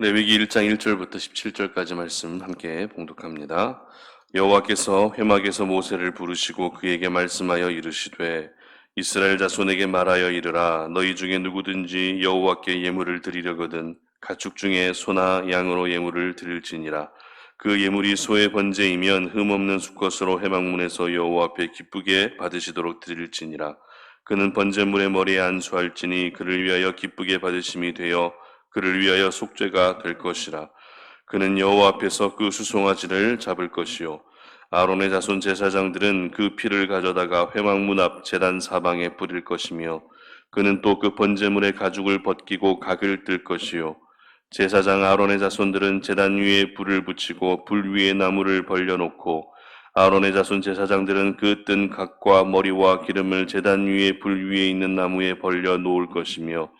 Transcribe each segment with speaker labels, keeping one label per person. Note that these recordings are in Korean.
Speaker 1: 레위기 1장 1절부터 17절까지 말씀 함께 봉독합니다. 여호와께서 회막에서 모세를 부르시고 그에게 말씀하여 이르시되 이스라엘 자손에게 말하여 이르라. 너희 중에 누구든지 여호와께 예물을 드리려거든 가축 중에 소나 양으로 예물을 드릴지니라. 그 예물이 소의 번제이면 흠없는 수컷으로 회막문에서 여호와 앞에 기쁘게 받으시도록 드릴지니라. 그는 번제물의 머리에 안수할지니 그를 위하여 기쁘게 받으심이 되어 그를 위하여 속죄가 될 것이라. 그는 여호와 앞에서 그 수송아지를 잡을 것이요 아론의 자손 제사장들은 그 피를 가져다가 회막문 앞 제단 사방에 뿌릴 것이며 그는 또 그 번제물의 가죽을 벗기고 각을 뜰 것이요 제사장 아론의 자손들은 제단 위에 불을 붙이고 불 위에 나무를 벌려놓고 아론의 자손 제사장들은 그 뜬 각과 머리와 기름을 제단 위에 불 위에 있는 나무에 벌려 놓을 것이며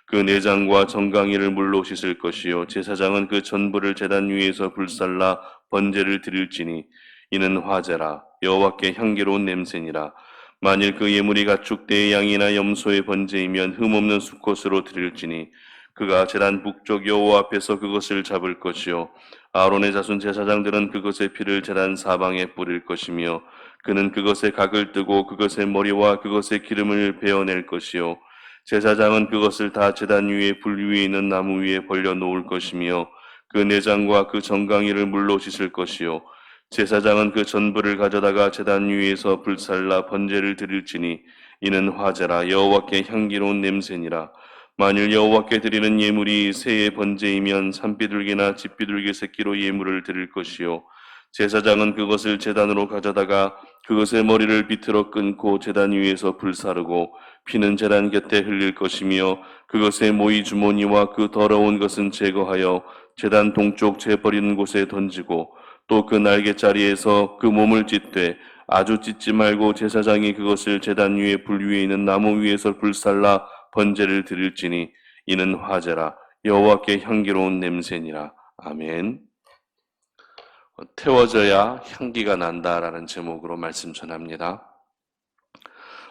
Speaker 1: 그 내장과 정강이를 물로 씻을 것이요 제사장은 그 전부를 제단 위에서 불살라 번제를 드릴지니 이는 화제라. 여호와께 향기로운 냄새니라. 만일 그 예물이 가축대의 양이나 염소의 번제이면 흠없는 수컷으로 드릴지니 그가 제단 북쪽 여호와 앞에서 그것을 잡을 것이요 아론의 자손 제사장들은 그것의 피를 제단 사방에 뿌릴 것이며 그는 그것의 각을 뜨고 그것의 머리와 그것의 기름을 베어낼 것이요 제사장은 그것을 다 제단 위에 불 위에 있는 나무 위에 벌려 놓을 것이며 그 내장과 그 정강이를 물로 씻을 것이요 제사장은 그 전부를 가져다가 제단 위에서 불살라 번제를 드릴지니 이는 화제라. 여호와께 향기로운 냄새니라. 만일 여호와께 드리는 예물이 새의 번제이면 산비둘기나 집비둘기 새끼로 예물을 드릴 것이요 제사장은 그것을 제단으로 가져다가 그것의 머리를 비틀어 끊고 제단 위에서 불사르고 피는 제단 곁에 흘릴 것이며 그것의 모이 주머니와 그 더러운 것은 제거하여 제단 동쪽 재버리는 곳에 던지고 또 그 날개자리에서 그 몸을 찢되 아주 찢지 말고 제사장이 그것을 제단 위에 불 위에 있는 나무 위에서 불살라 번제를 드릴지니 이는 화제라. 여호와께 향기로운 냄새니라. 아멘. 태워져야 향기가 난다라는 제목으로 말씀 전합니다.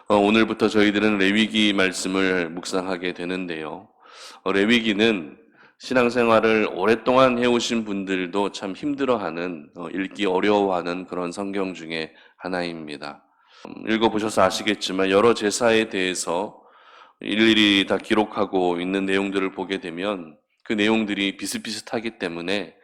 Speaker 1: 오늘부터 저희들은 레위기 말씀을 묵상하게 되는데요. 레위기는 신앙생활을 오랫동안 해오신 분들도 참 힘들어하는, 읽기 어려워하는 그런 성경 중에 하나입니다. 읽어보셔서 아시겠지만 여러 제사에 대해서 일일이 다 기록하고 있는 내용들을 보게 되면 그 내용들이 비슷비슷하기 때문에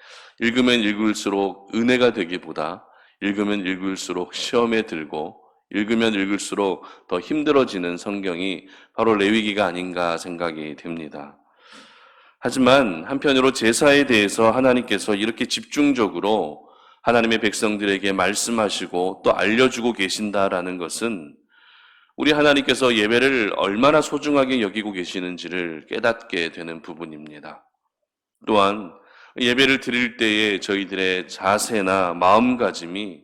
Speaker 1: 읽으면 읽을수록 은혜가 되기보다 읽으면 읽을수록 시험에 들고 읽으면 읽을수록 더 힘들어지는 성경이 바로 레위기가 아닌가 생각이 됩니다. 하지만 한편으로 제사에 대해서 하나님께서 이렇게 집중적으로 하나님의 백성들에게 말씀하시고 또 알려주고 계신다라는 것은 우리 하나님께서 예배를 얼마나 소중하게 여기고 계시는지를 깨닫게 되는 부분입니다. 또한 예배를 드릴 때에 저희들의 자세나 마음가짐이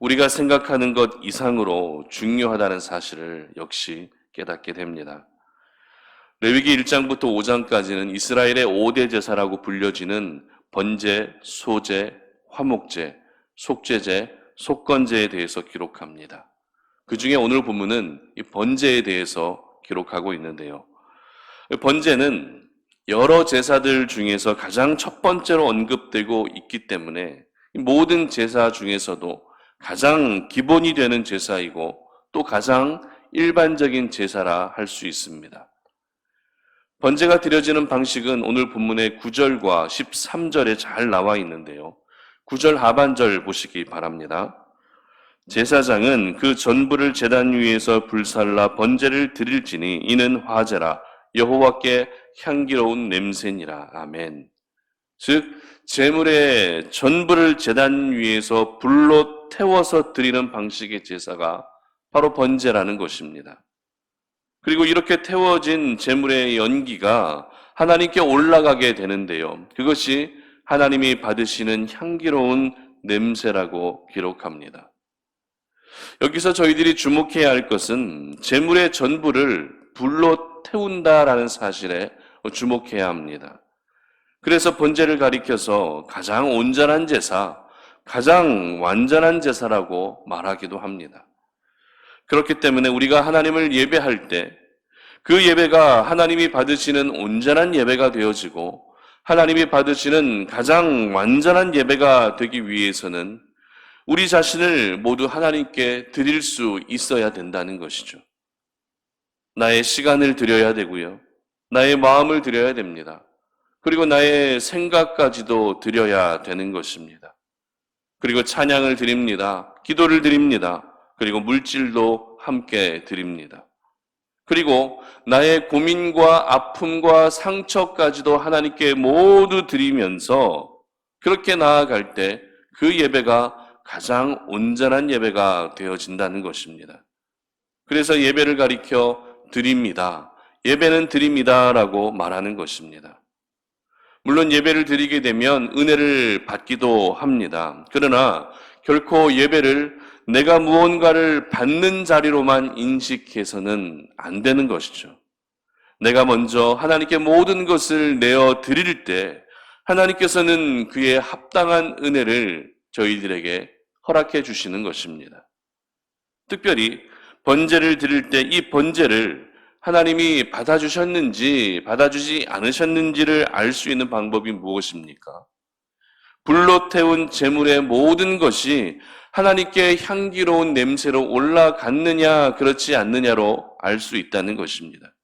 Speaker 1: 우리가 생각하는 것 이상으로 중요하다는 사실을 역시 깨닫게 됩니다. 레위기 1장부터 5장까지는 이스라엘의 5대 제사라고 불려지는 번제, 소제, 화목제, 속죄제, 속건제에 대해서 기록합니다. 그 중에 오늘 본문은 이 번제에 대해서 기록하고 있는데요. 번제는 여러 제사들 중에서 가장 첫 번째로 언급되고 있기 때문에 모든 제사 중에서도 가장 기본이 되는 제사이고 또 가장 일반적인 제사라 할 수 있습니다. 번제가 드려지는 방식은 오늘 본문의 9절과 13절에 잘 나와 있는데요. 9절 하반절 보시기 바랍니다. 제사장은 그 전부를 제단 위에서 불살라 번제를 드릴지니 이는 화제라. 여호와께 향기로운 냄새니라. 아멘. 즉 제물의 전부를 제단 위에서 불로 태워서 드리는 방식의 제사가 바로 번제라는 것입니다. 그리고 이렇게 태워진 제물의 연기가 하나님께 올라가게 되는데요. 그것이 하나님이 받으시는 향기로운 냄새라고 기록합니다. 여기서 저희들이 주목해야 할 것은 제물의 전부를 불로 태운다라는 사실에 주목해야 합니다. 그래서 번제를 가리켜서 가장 온전한 제사, 가장 완전한 제사라고 말하기도 합니다. 그렇기 때문에 우리가 하나님을 예배할 때 그 예배가 하나님이 받으시는 온전한 예배가 되어지고 하나님이 받으시는 가장 완전한 예배가 되기 위해서는 우리 자신을 모두 하나님께 드릴 수 있어야 된다는 것이죠. 나의 시간을 드려야 되고요. 나의 마음을 드려야 됩니다. 그리고 나의 생각까지도 드려야 되는 것입니다. 그리고 찬양을 드립니다. 기도를 드립니다. 그리고 물질도 함께 드립니다. 그리고 나의 고민과 아픔과 상처까지도 하나님께 모두 드리면서 그렇게 나아갈 때 그 예배가 가장 온전한 예배가 되어진다는 것입니다. 그래서 예배를 가리켜 드립니다. 예배는 드립니다라고 말하는 것입니다. 물론 예배를 드리게 되면 은혜를 받기도 합니다. 그러나 결코 예배를 내가 무언가를 받는 자리로만 인식해서는 안 되는 것이죠. 내가 먼저 하나님께 모든 것을 내어 드릴 때 하나님께서는 그에 합당한 은혜를 저희들에게 허락해 주시는 것입니다. 특별히 번제를 드릴 때 이 번제를 하나님이 받아주셨는지 받아주지 않으셨는지를 알 수 있는 방법이 무엇입니까? 불로 태운 제물의 모든 것이 하나님께 향기로운 냄새로 올라갔느냐 그렇지 않느냐로 알 수 있다는 것입니다.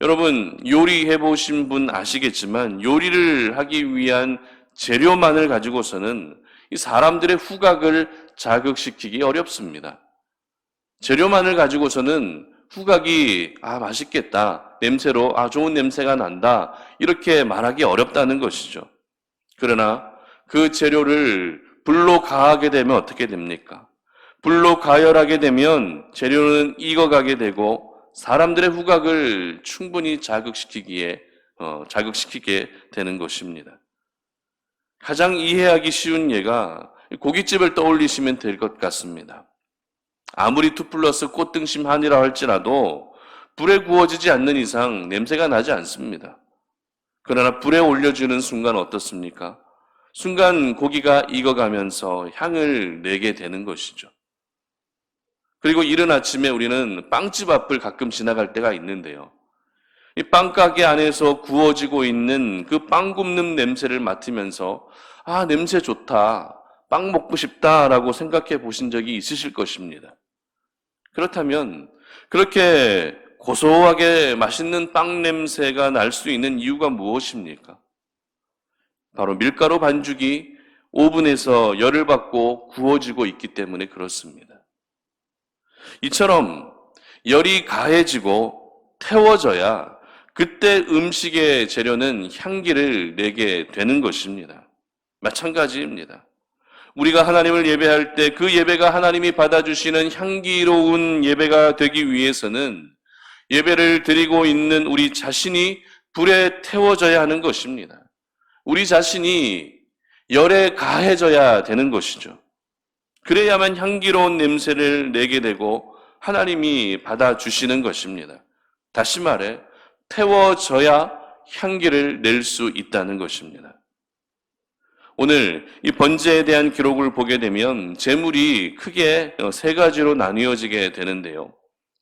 Speaker 1: 여러분 요리해 보신 분 아시겠지만 요리를 하기 위한 재료만을 가지고서는 이 사람들의 후각을 자극시키기 어렵습니다. 재료만을 가지고서는 후각이 맛있겠다, 냄새로 좋은 냄새가 난다 이렇게 말하기 어렵다는 것이죠. 그러나 그 재료를 불로 가하게 되면 어떻게 됩니까? 불로 가열하게 되면 재료는 익어가게 되고 사람들의 후각을 충분히 자극시키게 되는 것입니다. 가장 이해하기 쉬운 예가 고깃집을 떠올리시면 될 것 같습니다. 아무리 2+ 꽃등심 한이라 할지라도 불에 구워지지 않는 이상 냄새가 나지 않습니다. 그러나 불에 올려주는 순간 어떻습니까? 순간 고기가 익어가면서 향을 내게 되는 것이죠. 그리고 이른 아침에 우리는 빵집 앞을 가끔 지나갈 때가 있는데요. 이 빵가게 안에서 구워지고 있는 그 빵 굽는 냄새를 맡으면서 냄새 좋다, 빵 먹고 싶다라고 생각해 보신 적이 있으실 것입니다. 그렇다면 그렇게 고소하게 맛있는 빵 냄새가 날 수 있는 이유가 무엇입니까? 바로 밀가루 반죽이 오븐에서 열을 받고 구워지고 있기 때문에 그렇습니다. 이처럼 열이 가해지고 태워져야 그때 음식의 재료는 향기를 내게 되는 것입니다. 마찬가지입니다. 우리가 하나님을 예배할 때 그 예배가 하나님이 받아주시는 향기로운 예배가 되기 위해서는 예배를 드리고 있는 우리 자신이 불에 태워져야 하는 것입니다. 우리 자신이 열에 가해져야 되는 것이죠. 그래야만 향기로운 냄새를 내게 되고 하나님이 받아주시는 것입니다. 다시 말해 태워져야 향기를 낼 수 있다는 것입니다. 오늘 이 번제에 대한 기록을 보게 되면 제물이 크게 3가지로 나뉘어지게 되는데요.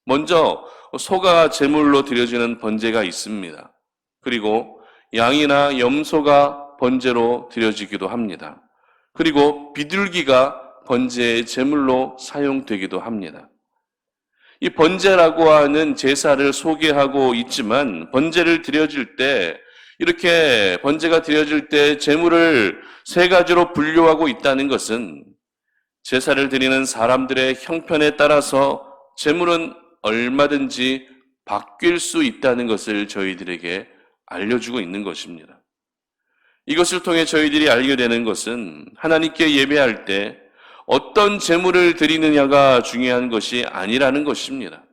Speaker 1: 먼저 소가 제물로 드려지는 번제가 있습니다. 그리고 양이나 염소가 번제로 드려지기도 합니다. 그리고 비둘기가 번제의 제물로 사용되기도 합니다. 이 번제라고 하는 제사를 소개하고 있지만 번제를 드려질 때 이렇게 번제가 드려질 때 제물을 3가지로 분류하고 있다는 것은 제사를 드리는 사람들의 형편에 따라서 제물은 얼마든지 바뀔 수 있다는 것을 저희들에게 알려주고 있는 것입니다. 이것을 통해 저희들이 알게 되는 것은 하나님께 예배할 때 어떤 제물을 드리느냐가 중요한 것이 아니라는 것입니다.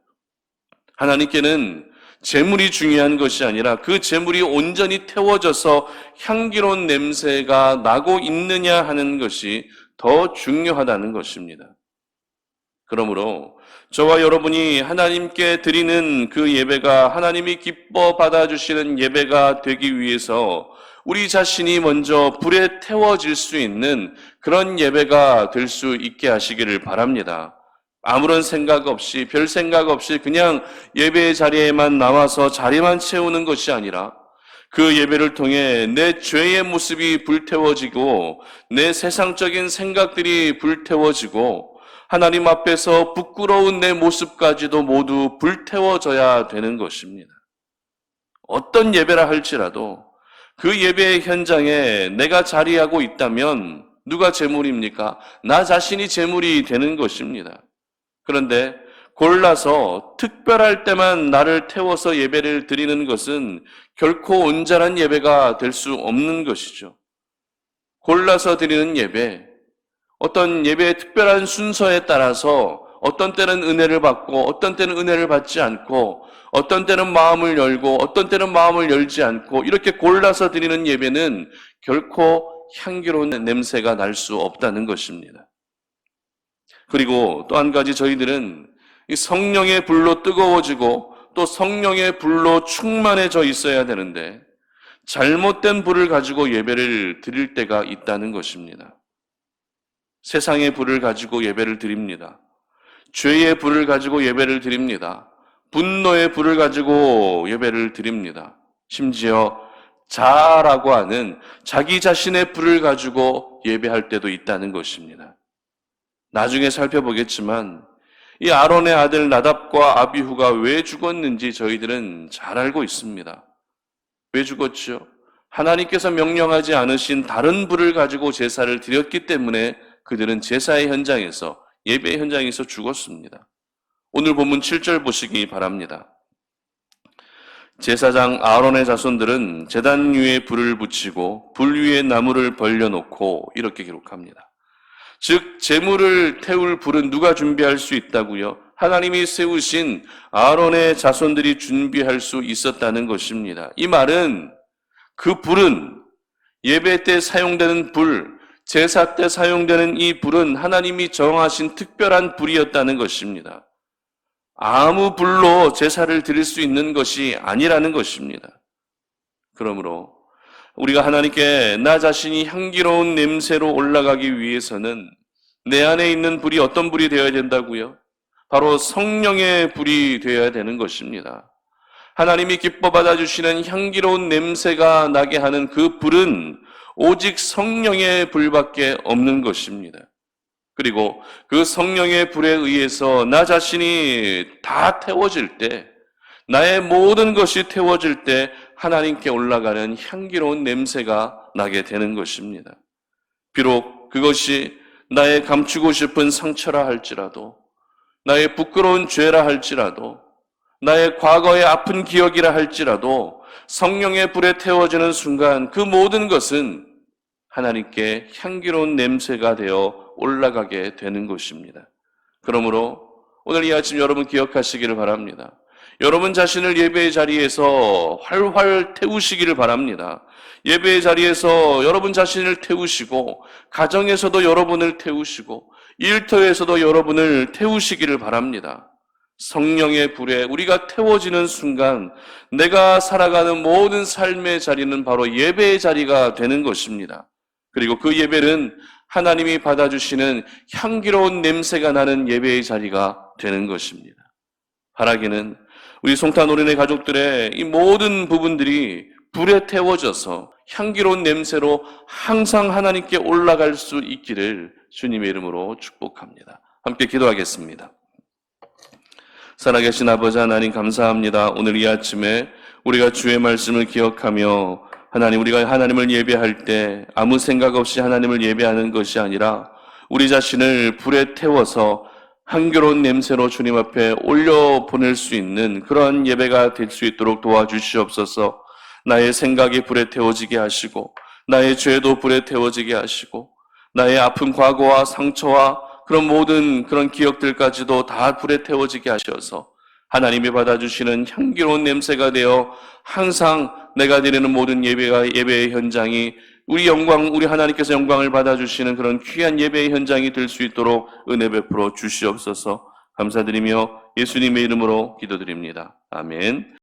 Speaker 1: 하나님께는 제물이 중요한 것이 아니라 그 제물이 온전히 태워져서 향기로운 냄새가 나고 있느냐 하는 것이 더 중요하다는 것입니다. 그러므로 저와 여러분이 하나님께 드리는 그 예배가 하나님이 기뻐 받아주시는 예배가 되기 위해서 우리 자신이 먼저 불에 태워질 수 있는 그런 예배가 될 수 있게 하시기를 바랍니다. 아무런 생각 없이 별 생각 없이 그냥 예배의 자리에만 나와서 자리만 채우는 것이 아니라 그 예배를 통해 내 죄의 모습이 불태워지고 내 세상적인 생각들이 불태워지고 하나님 앞에서 부끄러운 내 모습까지도 모두 불태워져야 되는 것입니다. 어떤 예배라 할지라도 그 예배의 현장에 내가 자리하고 있다면 누가 제물입니까? 나 자신이 제물이 되는 것입니다. 그런데 골라서 특별할 때만 나를 태워서 예배를 드리는 것은 결코 온전한 예배가 될 수 없는 것이죠. 골라서 드리는 예배, 어떤 예배의 특별한 순서에 따라서 어떤 때는 은혜를 받고 어떤 때는 은혜를 받지 않고 어떤 때는 마음을 열고 어떤 때는 마음을 열지 않고 이렇게 골라서 드리는 예배는 결코 향기로운 냄새가 날 수 없다는 것입니다. 그리고 또 한 가지 저희들은 이 성령의 불로 뜨거워지고 또 성령의 불로 충만해져 있어야 되는데 잘못된 불을 가지고 예배를 드릴 때가 있다는 것입니다. 세상의 불을 가지고 예배를 드립니다. 죄의 불을 가지고 예배를 드립니다. 분노의 불을 가지고 예배를 드립니다. 심지어 자아라고 하는 자기 자신의 불을 가지고 예배할 때도 있다는 것입니다. 나중에 살펴보겠지만 이 아론의 아들 나답과 아비후가 왜 죽었는지 저희들은 잘 알고 있습니다. 왜 죽었죠? 하나님께서 명령하지 않으신 다른 불을 가지고 제사를 드렸기 때문에 그들은 제사의 현장에서, 예배의 현장에서 죽었습니다. 오늘 본문 7절 보시기 바랍니다. 제사장 아론의 자손들은 제단 위에 불을 붙이고 불 위에 나무를 벌려놓고 이렇게 기록합니다. 즉 제물을 태울 불은 누가 준비할 수 있다고요? 하나님이 세우신 아론의 자손들이 준비할 수 있었다는 것입니다. 이 말은 그 불은 예배 때 사용되는 불, 제사 때 사용되는 이 불은 하나님이 정하신 특별한 불이었다는 것입니다. 아무 불로 제사를 드릴 수 있는 것이 아니라는 것입니다. 그러므로 우리가 하나님께 나 자신이 향기로운 냄새로 올라가기 위해서는 내 안에 있는 불이 어떤 불이 되어야 된다고요? 바로 성령의 불이 되어야 되는 것입니다. 하나님이 기뻐 받아주시는 향기로운 냄새가 나게 하는 그 불은 오직 성령의 불밖에 없는 것입니다. 그리고 그 성령의 불에 의해서 나 자신이 다 태워질 때, 나의 모든 것이 태워질 때 하나님께 올라가는 향기로운 냄새가 나게 되는 것입니다. 비록 그것이 나의 감추고 싶은 상처라 할지라도, 나의 부끄러운 죄라 할지라도, 나의 과거의 아픈 기억이라 할지라도 성령의 불에 태워지는 순간 그 모든 것은 하나님께 향기로운 냄새가 되어 올라가게 되는 것입니다. 그러므로 오늘 이 아침 여러분 기억하시기를 바랍니다. 여러분 자신을 예배의 자리에서 활활 태우시기를 바랍니다. 예배의 자리에서 여러분 자신을 태우시고 가정에서도 여러분을 태우시고 일터에서도 여러분을 태우시기를 바랍니다. 성령의 불에 우리가 태워지는 순간 내가 살아가는 모든 삶의 자리는 바로 예배의 자리가 되는 것입니다. 그리고 그 예배는 하나님이 받아주시는 향기로운 냄새가 나는 예배의 자리가 되는 것입니다. 바라기는 우리 송탄 어린애 가족들의 이 모든 부분들이 불에 태워져서 향기로운 냄새로 항상 하나님께 올라갈 수 있기를 주님의 이름으로 축복합니다. 함께 기도하겠습니다. 살아계신 아버지 하나님 감사합니다. 오늘 이 아침에 우리가 주의 말씀을 기억하며 하나님, 우리가 하나님을 예배할 때 아무 생각 없이 하나님을 예배하는 것이 아니라 우리 자신을 불에 태워서 향기로운 냄새로 주님 앞에 올려보낼 수 있는 그런 예배가 될 수 있도록 도와주시옵소서. 나의 생각이 불에 태워지게 하시고 나의 죄도 불에 태워지게 하시고 나의 아픈 과거와 상처와 그런 모든 그런 기억들까지도 다 불에 태워지게 하셔서 하나님이 받아주시는 향기로운 냄새가 되어 항상 내가 드리는 모든 예배의 현장이 우리 하나님께서 영광을 받아주시는 그런 귀한 예배의 현장이 될 수 있도록 은혜 베풀어 주시옵소서. 감사드리며 예수님의 이름으로 기도드립니다. 아멘.